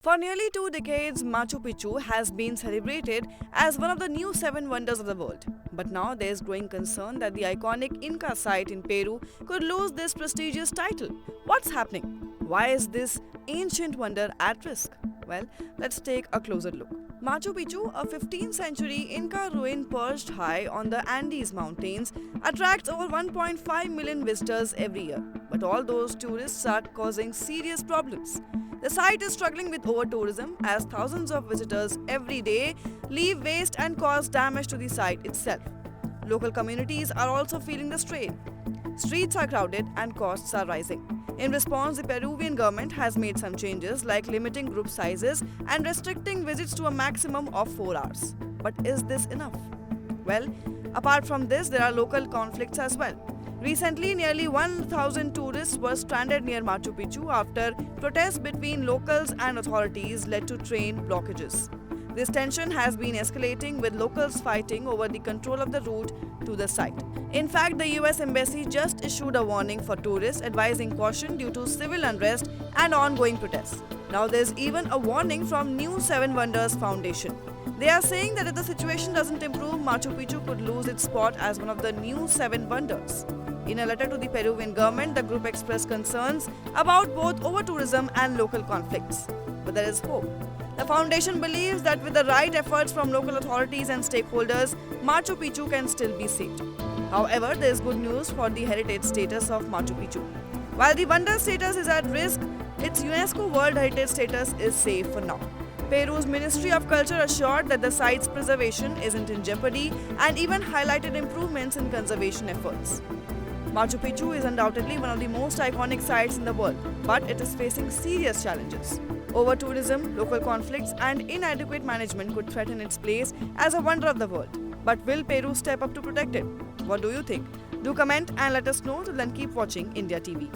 For nearly 2 decades, Machu Picchu has been celebrated as one of the new seven wonders of the world. But now there is growing concern that the iconic Inca site in Peru could lose this prestigious title. What's happening? Why is this ancient wonder at risk? Well, let's take a closer look. Machu Picchu, a 15th century Inca ruin perched high on the Andes Mountains, attracts over 1.5 million visitors every year. But all those tourists are causing serious problems. The site is struggling with over-tourism as thousands of visitors every day leave waste and cause damage to the site itself. Local communities are also feeling the strain. Streets are crowded and costs are rising. In response, the Peruvian government has made some changes like limiting group sizes and restricting visits to a maximum of 4 hours. But is this enough? Well, apart from this, there are local conflicts as well. Recently, nearly 1,000 tourists were stranded near Machu Picchu after protests between locals and authorities led to train blockages. This tension has been escalating with locals fighting over the control of the route to the site. In fact, the US Embassy just issued a warning for tourists advising caution due to civil unrest and ongoing protests. Now there's even a warning from New Seven Wonders Foundation. They are saying that if the situation doesn't improve, Machu Picchu could lose its spot as one of the new seven wonders. In a letter to the Peruvian government, the group expressed concerns about both over-tourism and local conflicts. But there is hope. The foundation believes that with the right efforts from local authorities and stakeholders, Machu Picchu can still be saved. However, there is good news for the heritage status of Machu Picchu. While the wonder status is at risk, its UNESCO World Heritage status is safe for now. Peru's Ministry of Culture assured that the site's preservation isn't in jeopardy and even highlighted improvements in conservation efforts. Machu Picchu is undoubtedly one of the most iconic sites in the world, but it is facing serious challenges. Over-tourism, local conflicts, and inadequate management could threaten its place as a wonder of the world. But will Peru step up to protect it? What do you think? Do comment and let us know. Till then, keep watching India TV.